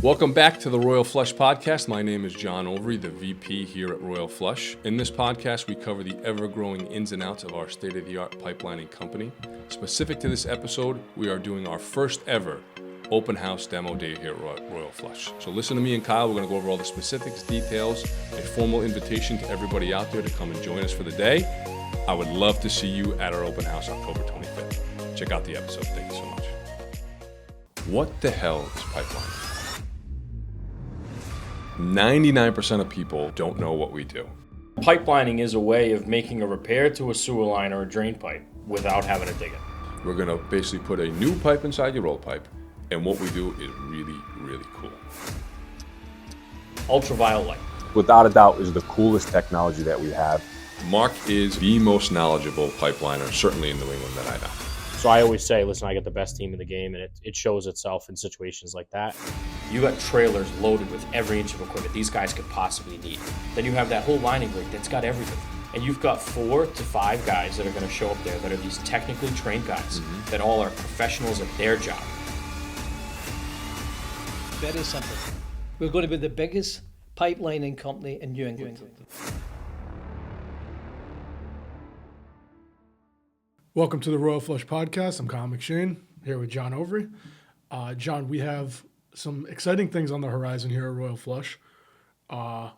Welcome back to the Royal Flush Podcast. My name is John Overy, the VP here at Royal Flush. In this podcast, we cover the ever-growing ins and outs of our state-of-the-art pipelining company. Specific to this episode, we are doing our first ever open house demo day here at Royal Flush. So listen to me and Kyle. We're going to go over all the specifics, details, a formal invitation to everybody out there to come and join us for the day. I would love to see you at our open house October 25th. Check out the episode. Thank you so much. What the hell is pipelining? 99% of people don't know what we do. Pipelining is a way of making a repair to a sewer line or a drain pipe without having to dig it. We're going to basically put a new pipe inside your old pipe, and what we do is really, really cool. Ultraviolet light. Without a doubt, is the coolest technology that we have. Mark is the most knowledgeable pipeliner, certainly in New England, that I know. So I always say, listen, I got the best team in the game, and it shows itself in situations like that. You got trailers loaded with every inch of equipment these guys could possibly need. Then you have that whole lining rig that's got everything. And you've got 4 to 5 guys that are going to show up there that are these technically trained guys that all are professionals at their job. Very simple. We're going to be the biggest pipelining company in New England. Welcome to the Royal Flush Podcast. I'm Kyle McShane here with John Overy. John, we have some exciting things on the horizon here at Royal Flush. October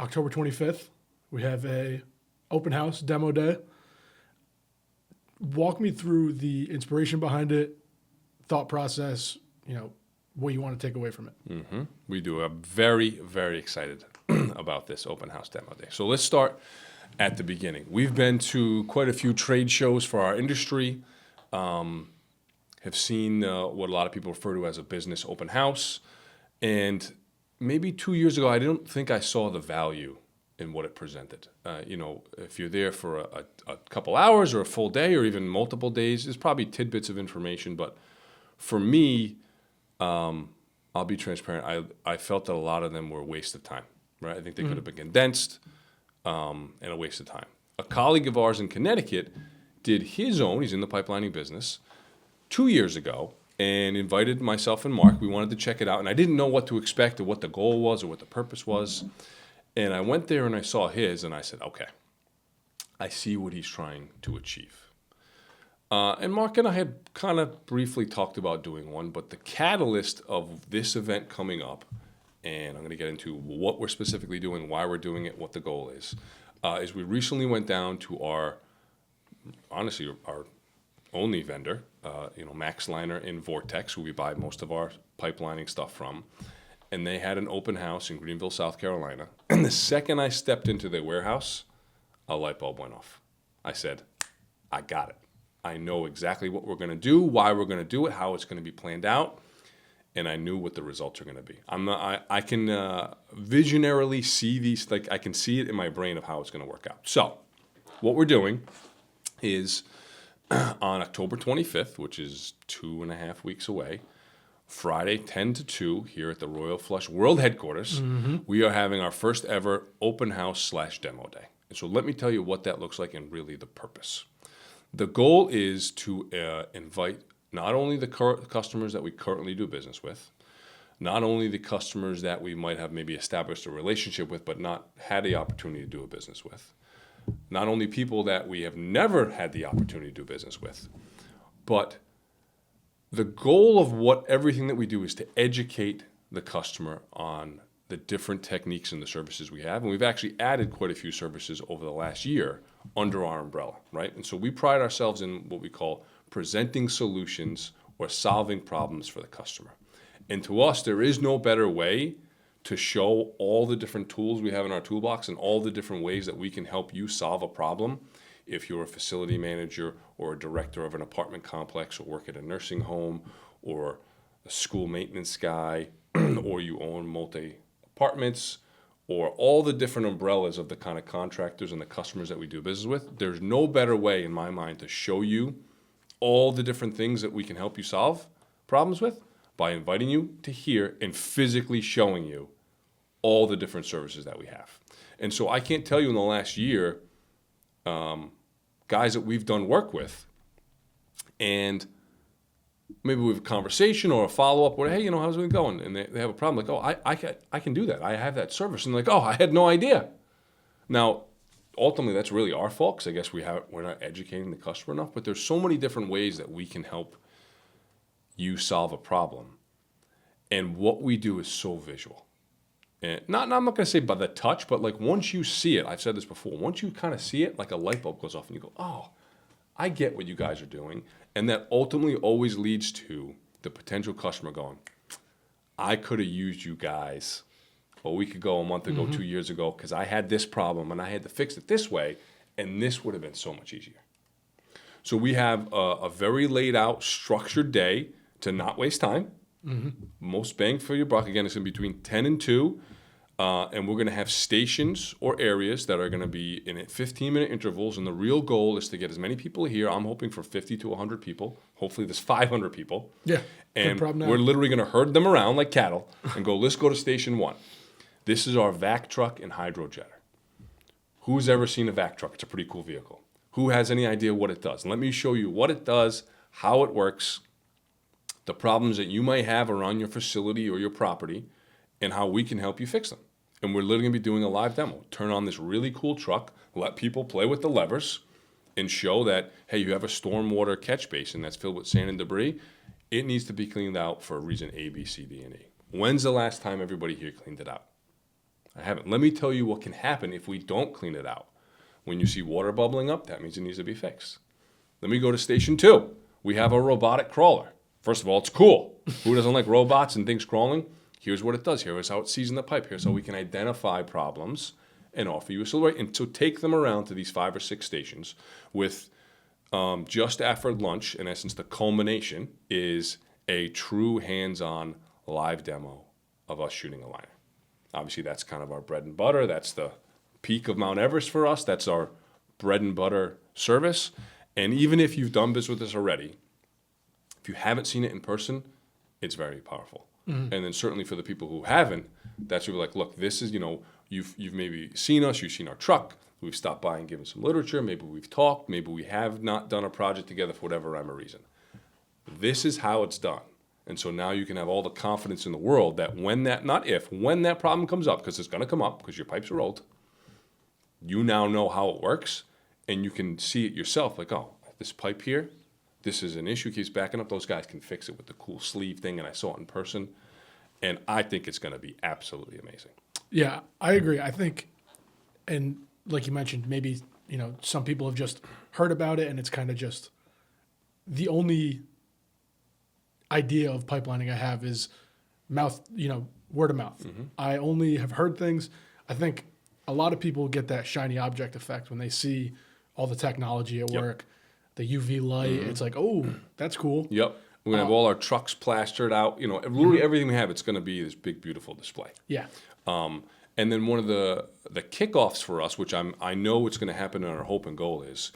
25th, we have a open house demo day. Walk me through the inspiration behind it, thought process, what you want to take away from it. We do. I'm very, very excited about this open house demo day. So let's start at the beginning. We've been to quite a few trade shows for our industry, have seen what a lot of people refer to as a business open house. And maybe 2 years ago, I didn't think I saw the value in what it presented. If you're there for a couple hours or a full day or even multiple days, there's probably tidbits of information. But for me, I'll be transparent. I felt that a lot of them were a waste of time, right? I think they could have been condensed and a waste of time. A colleague of ours in Connecticut did his own, he's in the pipelining business, 2 years ago and invited myself and Mark. We wanted to check it out, and I didn't know what to expect or what the goal was or what the purpose was. And I went there and I saw his, and I said, okay, I see what he's trying to achieve. And Mark and I had kind of briefly talked about doing one, but the catalyst of this event coming up, and I'm going to get into what we're specifically doing, why we're doing it, what the goal is we recently went down to our only vendor, MaxLiner in Vortex, who we buy most of our pipelining stuff from. And they had an open house in Greenville, South Carolina. And the second I stepped into their warehouse, a light bulb went off. I said, I got it. I know exactly what we're going to do, why we're going to do it, how it's going to be planned out, and I knew what the results are going to be. I can visionarily see these, like I can see it in my brain of how it's going to work out. So what we're doing is on October 25th, which is 2.5 weeks away, Friday 10 to 2 here at the Royal Flush World Headquarters, we are having our first ever open house / demo day. And so let me tell you what that looks like and really the purpose. The goal is to invite not only the customers that we currently do business with, not only the customers that we might have maybe established a relationship with but not had the opportunity to do a business with, not only people that we have never had the opportunity to do business with, but the goal of everything that we do is to educate the customer on the different techniques and the services we have. And we've actually added quite a few services over the last year under our umbrella, right? And so we pride ourselves in what we call presenting solutions or solving problems for the customer. And to us, there is no better way to show all the different tools we have in our toolbox and all the different ways that we can help you solve a problem. If you're a facility manager or a director of an apartment complex or work at a nursing home or a school maintenance guy or you own multi-apartments or all the different umbrellas of the kind of contractors and the customers that we do business with, there's no better way in my mind to show you all the different things that we can help you solve problems with by inviting you to here and physically showing you all the different services that we have. And so I can't tell you in the last year, guys that we've done work with, and maybe we have a conversation or a follow-up where, hey, how's it going? And they have a problem. Like, oh, I can do that. I have that service. And they're like, oh, I had no idea. Now, ultimately, that's really our fault because I guess we're not educating the customer enough. But there's so many different ways that we can help you solve a problem. And what we do is so visual. And I'm not going to say by the touch, but like once you see it, I've said this before, once you kind of see it, like a light bulb goes off and you go, oh, I get what you guys are doing. And that ultimately always leads to the potential customer going, I could have used you guys a week ago, a month ago, 2 years ago, because I had this problem and I had to fix it this way, and this would have been so much easier. So we have a very laid out, structured day to not waste time. Most bang for your buck. Again, it's going to be between 10 and 2. And we're going to have stations or areas that are going to be in 15-minute intervals. And the real goal is to get as many people here. I'm hoping for 50 to 100 people. Hopefully there's 500 people. Yeah. And problem now. we're literally going to herd them around like cattle and go, let's go to station 1. This is our vac truck and hydrojetter. Who's ever seen a vac truck? It's a pretty cool vehicle. Who has any idea what it does? And let me show you what it does, how it works, the problems that you might have around your facility or your property, and how we can help you fix them. And we're literally going to be doing a live demo. Turn on this really cool truck, let people play with the levers, and show that, hey, you have a stormwater catch basin that's filled with sand and debris. It needs to be cleaned out for a reason A, B, C, D, and E. When's the last time everybody here cleaned it out? I haven't. Let me tell you what can happen if we don't clean it out. When you see water bubbling up, that means it needs to be fixed. Let me go to station 2. We have a robotic crawler. First of all, it's cool. Who doesn't like robots and things crawling? Here's what it does. Here's how it sees in the pipe. Here's how we can identify problems and offer you a solution. And so take them around to these 5 or 6 stations with just after lunch. In essence, the culmination is a true hands-on live demo of us shooting a liner. Obviously, that's kind of our bread and butter. That's the peak of Mount Everest for us. That's our bread and butter service. And even if you've done business with us already, if you haven't seen it in person, it's very powerful. And then certainly for the people who haven't, that's where we're like, look, this is, you've maybe seen us, you've seen our truck, we've stopped by and given some literature, maybe we've talked, maybe we have not done a project together for whatever rhyme or reason. This is how it's done. And so now you can have all the confidence in the world that when that problem comes up, because it's going to come up because your pipes are old, you now know how it works and you can see it yourself. Like, oh, this pipe here, this is an issue, keeps backing up. Those guys can fix it with the cool sleeve thing, and I saw it in person. And I think it's going to be absolutely amazing. Yeah, I agree. I think, and like you mentioned, maybe, some people have just heard about it and it's kind of just the only idea of pipelining I have is word of mouth. I only have heard things. I think a lot of people get that shiny object effect when they see all the technology at work, the UV light. It's like, oh, that's cool. Yep. We're going to have all our trucks plastered out. Literally everything we have, it's going to be this big, beautiful display. Yeah. And then one of the kickoffs for us, which I know it's going to happen, and our hope and goal is,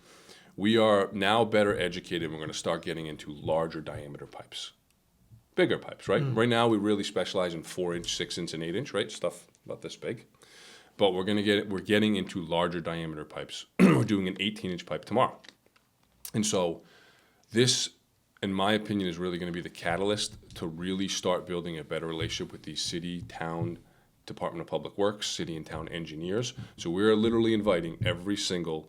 we are now better educated. We're going to start getting into larger diameter pipes, bigger pipes, right? Right now, we really specialize in 4-inch, 6-inch, and 8-inch, right? Stuff about this big. But we're getting into larger diameter pipes. We're doing an 18-inch pipe tomorrow. And so this, in my opinion, is really going to be the catalyst to really start building a better relationship with these city, town, Department of Public Works, city and town engineers. So we're literally inviting every single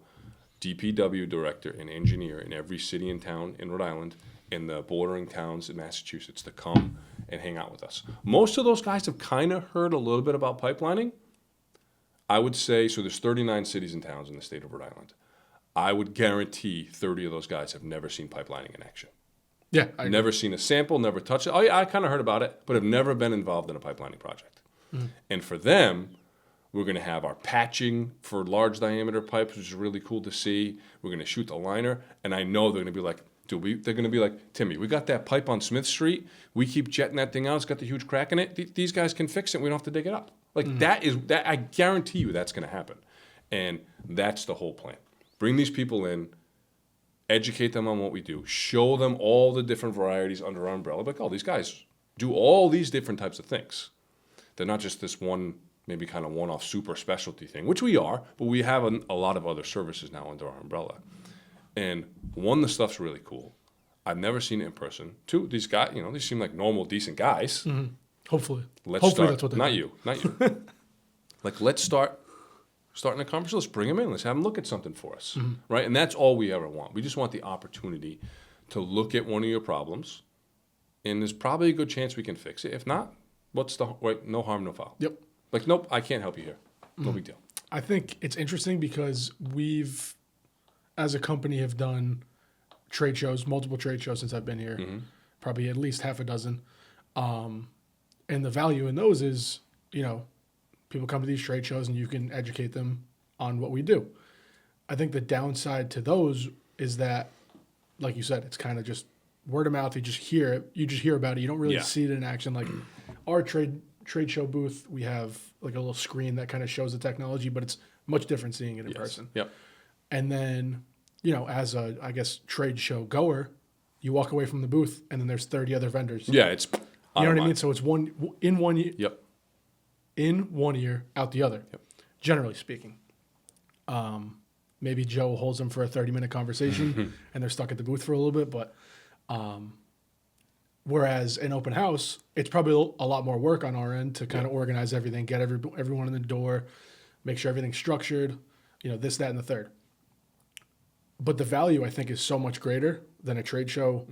DPW director and engineer in every city and town in Rhode Island and the bordering towns in Massachusetts to come and hang out with us. Most of those guys have kind of heard a little bit about pipelining. I would say, so there's 39 cities and towns in the state of Rhode Island. I would guarantee 30 of those guys have never seen pipelining in action. Yeah. Never seen a sample, never touched it. Oh, yeah, I kind of heard about it, but have never been involved in a pipelining project. And for them, we're going to have our patching for large diameter pipes, which is really cool to see. We're going to shoot the liner, and I know they're going to be like, they're going to be like, Timmy, we got that pipe on Smith Street. We keep jetting that thing out. It's got the huge crack in it. These guys can fix it. We don't have to dig it up. Like that I guarantee you that's going to happen. And that's the whole plan. Bring these people in, educate them on what we do, show them all the different varieties under our umbrella. Like, oh, these guys do all these different types of things. They're not just this one, maybe kind of one-off super specialty thing, which we are, but we have a lot of other services now under our umbrella. And one, the stuff's really cool. I've never seen it in person. 2, these guys, they seem like normal, decent guys. Hopefully. Let's Hopefully start. that's what they Not do. you, not you. Like, let's starting a conversation. Let's bring them in. Let's have them look at something for us, right? And that's all we ever want. We just want the opportunity to look at one of your problems, and there's probably a good chance we can fix it. If not, no harm, no foul. Yep. Like, nope, I can't help you here. No big deal. I think it's interesting because we've, as a company, have done trade shows, multiple trade shows since I've been here, probably at least half a dozen. And the value in those is, people come to these trade shows and you can educate them on what we do. I think the downside to those is that, like you said, it's kind of just word of mouth. You just hear it. You just hear about it. You don't really Yeah. see it in action. Like our trade show booth, we have like a little screen that kind of shows the technology, but it's much different seeing it in person. Yep. And then, as a, I guess, trade show goer, you walk away from the booth and then there's 30 other vendors. Yeah, it's. You know what I mean? So it's in one year, Yep. in one ear, out the other, generally speaking. Maybe Joe holds them for a 30-minute conversation and they're stuck at the booth for a little bit. But whereas an open house, it's probably a lot more work on our end to kind of organize everything, get everyone in the door, make sure everything's structured, this, that, and the third. But the value, I think, is so much greater than a trade show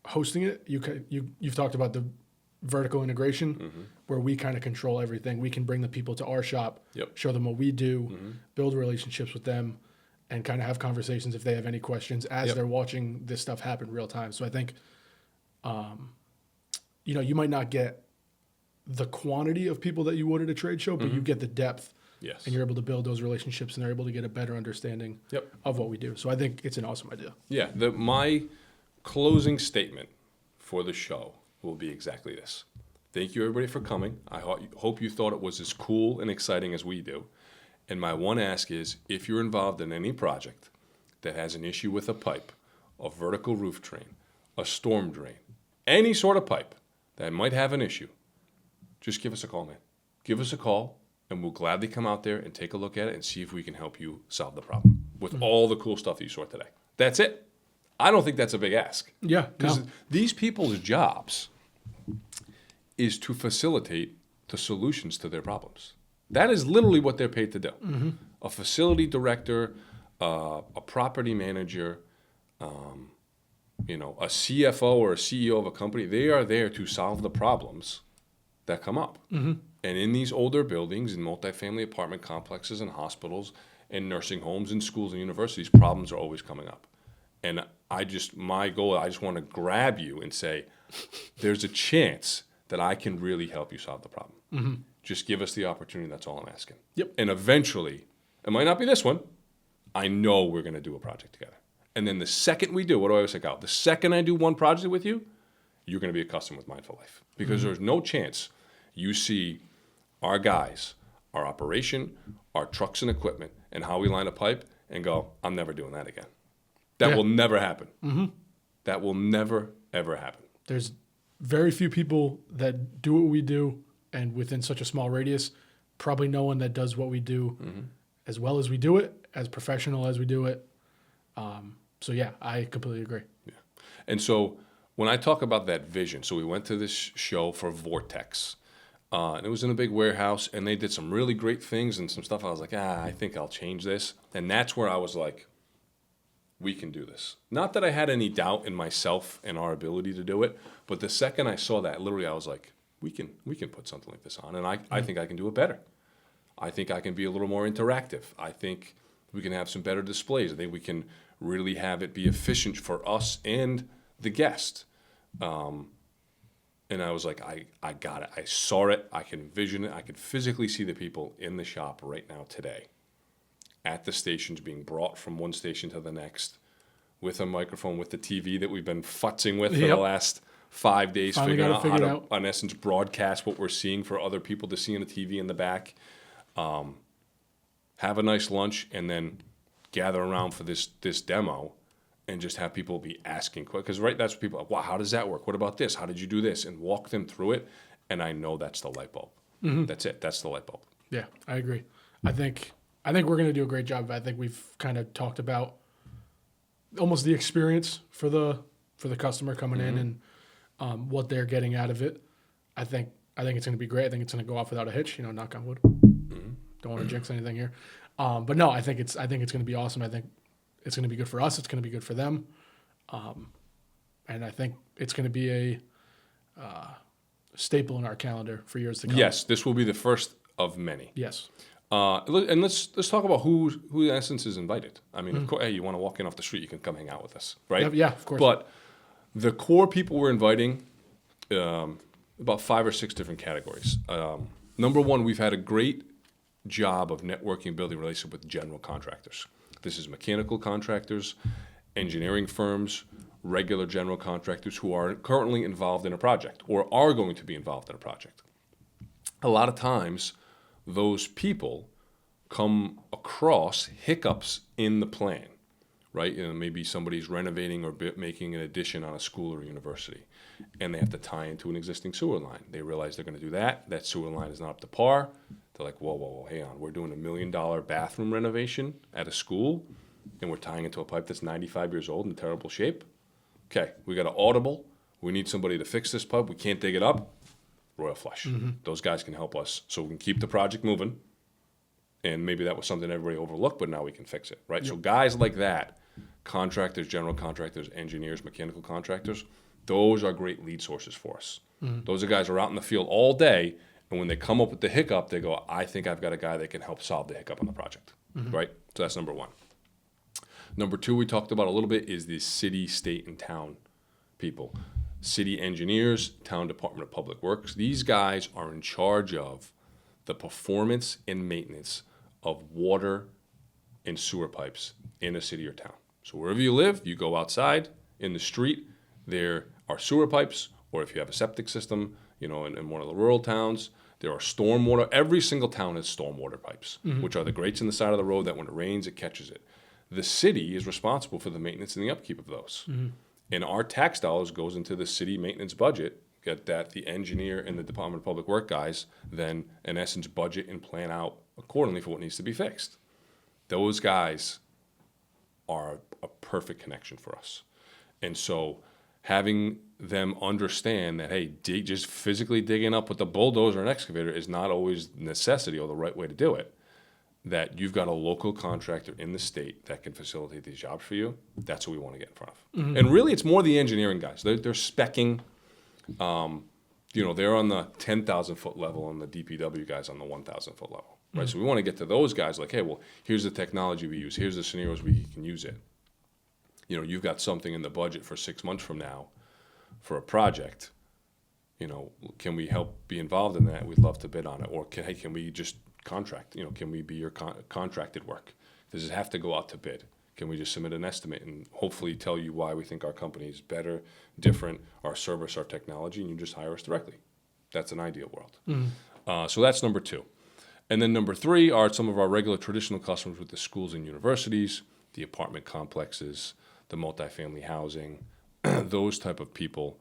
hosting it. You've talked about the vertical integration where we kind of control everything. We can bring the people to our shop, show them what we do, build relationships with them, and kind of have conversations if they have any questions as they're watching this stuff happen real time. So I think, you might not get the quantity of people that you would at a trade show, but you get the depth. Yes. And you're able to build those relationships and they're able to get a better understanding of what we do. So I think it's an awesome idea. Yeah. My closing statement for the show will be exactly this. Thank you, everybody, for coming. I hope you thought it was as cool and exciting as we do. And my one ask is, if you're involved in any project that has an issue with a pipe, a vertical roof drain, a storm drain, any sort of pipe that might have an issue, just give us a call, man. Give us a call, and we'll gladly come out there and take a look at it and see if we can help you solve the problem with all the cool stuff that you saw today. That's it. I don't think that's a big ask. Yeah. Because these people's jobs is to facilitate the solutions to their problems. That is literally what they're paid to do. A facility director, a property manager, a CFO or a CEO of a company, they are there to solve the problems that come up. And in these older buildings, in multifamily apartment complexes and hospitals and nursing homes and schools and universities, problems are always coming up. And my goal, I just want to grab you and say, there's a chance that I can really help you solve the problem. Just give us the opportunity. That's all I'm asking. Yep. And eventually, it might not be this one. I know we're going to do a project together. And then the second we do, what do I always say, the second I do one project with you, you're going to be a customer with Mindful Life. Because there's no chance you see our guys, our operation, our trucks and equipment, and how we line a pipe and go, I'm never doing that again. That will never happen. That will never, ever happen. There's very few people that do what we do, and within such a small radius, probably no one that does what we do as well as we do it, as professional as we do it. So yeah, I completely agree. Yeah. And so when I talk about that vision, so we went to this show for Vortex, and it was in a big warehouse, and they did some really great things and some stuff. I was like, I think I'll change this. And that's where I was like, we can do this. Not that I had any doubt in myself and our ability to do it, but the second I saw that, literally I was like, we can put something like this on, and I think I can do it better. I think I can be a little more interactive. I think we can have some better displays. I think we can really have it be efficient for us and the guest. And I was like, I got it. I saw it. I can envision it. I could physically see the people in the shop right now today at the stations being brought from one station to the next with a microphone, with the TV that we've been futzing with for the last 5 days, Finally figuring got out it how to, figured out. in essence, broadcast what we're seeing for other people to see on the TV in the back. Have a nice lunch, and then gather around for this demo and just have people be asking questions. Because that's what people are, wow, how does that work? What about this? How did you do this? And walk them through it. And I know that's the light bulb. That's it. That's the light bulb. Yeah, I agree. I think we're going to do a great job. I think we've kind of talked about almost the experience for the for the customer coming in and what they're getting out of it. I think it's going to be great. I think it's going to go off without a hitch. Knock on wood. Don't want to jinx anything here, but no, I think it's going to be awesome. I think it's going to be good for us. It's going to be good for them, and I think it's going to be a staple in our calendar for years to come. Yes, this will be the first of many. Yes. And let's talk about who in essence is invited. I mean, of course, hey, you want to walk in off the street, you can come hang out with us, right? Yeah, of course. But the core people we're inviting, about 5 or 6 different categories. Number one, we've had a great job of networking, building relationship with general contractors. This is mechanical contractors, engineering firms, regular general contractors who are currently involved in a project or are going to be involved in a project. A lot of times, those people come across hiccups in the plan, right? Maybe somebody's renovating or making an addition on a school or university, and they have to tie into an existing sewer line. They realize they're going to do that. That sewer line is not up to par. They're like, whoa, hang on. We're doing $1 million bathroom renovation at a school, and we're tying into a pipe that's 95 years old in terrible shape. Okay, we got an audible. We need somebody to fix this pipe. We can't dig it up. Royal Flush. Those guys can help us so we can keep the project moving. And maybe that was something everybody overlooked, but now we can fix it, right? So guys like that, contractors, general contractors, engineers, mechanical contractors, those are great lead sources for us. Those are guys who are out in the field all day, and when they come up with the hiccup, they go, I think I've got a guy that can help solve the hiccup on the project, right? So that's number one. Number two, we talked about a little bit, is the city, state, and town people. City engineers, town department of public works. These guys are in charge of the performance and maintenance of water and sewer pipes in a city or town. So wherever you live, you go outside in the street, there are sewer pipes, or if you have a septic system, in one of the rural towns, there are stormwater. Every single town has stormwater pipes, which are the grates in the side of the road that when it rains, it catches it. The city is responsible for the maintenance and the upkeep of those. And our tax dollars goes into the city maintenance budget that the engineer and the Department of Public Work guys then, in essence, budget and plan out accordingly for what needs to be fixed. Those guys are a perfect connection for us. And so having them understand that, hey, just physically digging up with a bulldozer or an excavator is not always necessity or the right way to do it. That you've got a local contractor in the state that can facilitate these jobs for you, that's what we want to get in front of. And really, it's more the engineering guys. They're speccing, they're on the 10,000-foot level and the DPW guys on the 1,000-foot level, right? So we want to get to those guys like, hey, well, here's the technology we use. Here's the scenarios we can use it. You've got something in the budget for 6 months from now for a project. Can we help be involved in that? We'd love to bid on it. Or can we just contract? Can we be your contracted work? Does it have to go out to bid? Can we just submit an estimate and hopefully tell you why we think our company is better, different, our service, our technology, and you just hire us directly? That's an ideal world. So that's number two. And then number three are some of our regular traditional customers with the schools and universities, the apartment complexes, the multifamily housing, those type of people.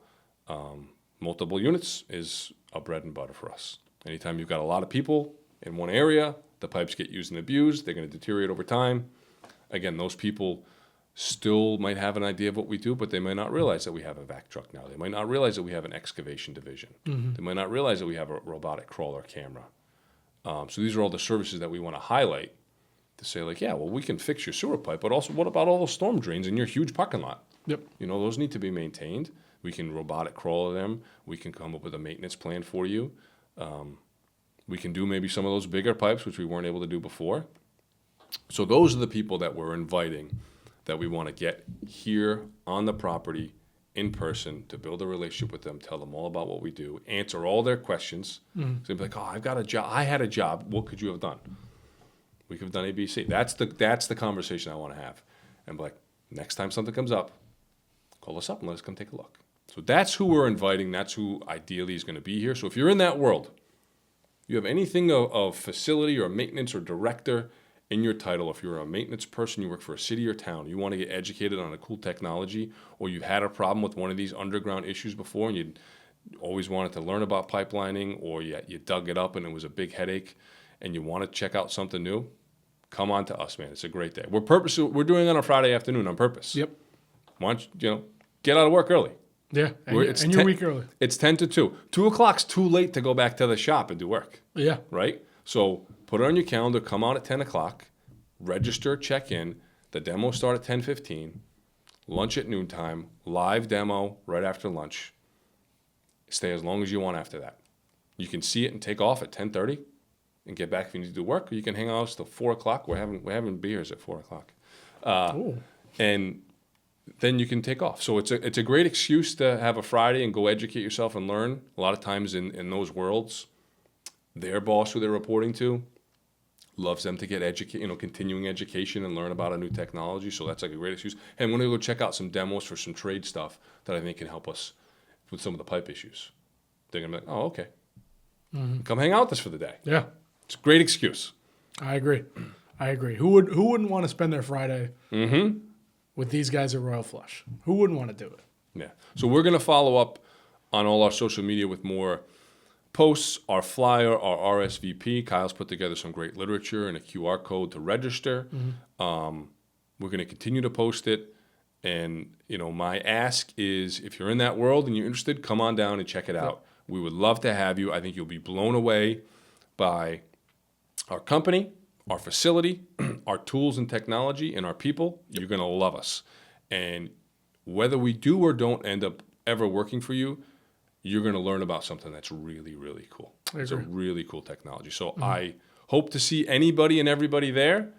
Multiple units is a bread and butter for us. Anytime you've got a lot of people in one area, the pipes get used and abused, they're going to deteriorate over time. Again, those people still might have an idea of what we do, but they might not realize that we have a vac truck now. They might not realize that we have an excavation division. They might not realize that we have a robotic crawler camera. So these are all the services that we want to highlight to say, like, yeah, well, we can fix your sewer pipe, but also what about all those storm drains in your huge parking lot? Yep. Those need to be maintained. We can robotic crawler them. We can come up with a maintenance plan for you. We can do maybe some of those bigger pipes, which we weren't able to do before. So those are the people that we're inviting that we want to get here on the property in person to build a relationship with them, tell them all about what we do, answer all their questions. So they'll be like, oh, I've got a job. I had a job. What could you have done? We could have done A, B, C. That's the conversation I want to have. And be like, next time something comes up, call us up and let us come take a look. So that's who we're inviting. That's who ideally is going to be here. So if you're in that world, you have anything of facility or maintenance or director in your title. If you're a maintenance person, you work for a city or town, you want to get educated on a cool technology, or you've had a problem with one of these underground issues before and you always wanted to learn about pipelining, or you dug it up and it was a big headache and you want to check out something new, come on to us, man. It's a great day. We're doing it on a Friday afternoon on purpose. Yep. Why don't you, get out of work early. Yeah, and, We're- you- it's and you're a 10 week early. It's 10 to 2. 2 o'clock's too late to go back to the shop and do work, Yeah, right? So put it on your calendar, come out at 10 o'clock, register, check in. The demos start at 10:15, lunch at noontime, live demo right after lunch. Stay as long as you want after that. You can see it and take off at 10:30 and get back if you need to do work, or you can hang out till 4 o'clock. We're having beers at 4 o'clock. And then you can take off. So it's a great excuse to have a Friday and go educate yourself and learn. A lot of times in those worlds, their boss who they're reporting to loves them to get continuing education and learn about a new technology. So that's like a great excuse. And we're gonna go check out some demos for some trade stuff that I think can help us with some of the pipe issues. They're gonna be like, oh, okay. Come hang out with us for the day. yeah, It's a great excuse. I agree. Who wouldn't want to spend their Friday with these guys at Royal Flush? Who wouldn't want to do it? Yeah. So we're going to follow up on all our social media with more posts, our flyer, our RSVP. Kyle's put together some great literature and a QR code to register. We're going to continue to post it. And, my ask is if you're in that world and you're interested, come on down and check it out. We would love to have you. I think you'll be blown away by our company, our facility, our tools and technology, and our people. You're going to love us. And whether we do or don't end up ever working for you, you're going to learn about something that's really, really cool. It's a really cool technology. So I hope to see anybody and everybody there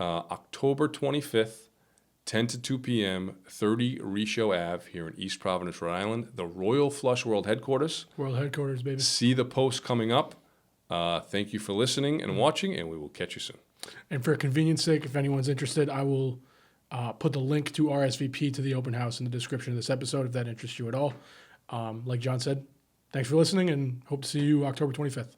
October 25th, 10 to 2 p.m., 30 Richo Ave here in East Providence, Rhode Island, the Royal Flush World Headquarters. World headquarters, baby. See the post coming up. Thank you for listening and watching, and we will catch you soon. And for convenience sake, if anyone's interested, I will put the link to RSVP to the open house in the description of this episode if that interests you at all. Like John said, thanks for listening and hope to see you October 25th.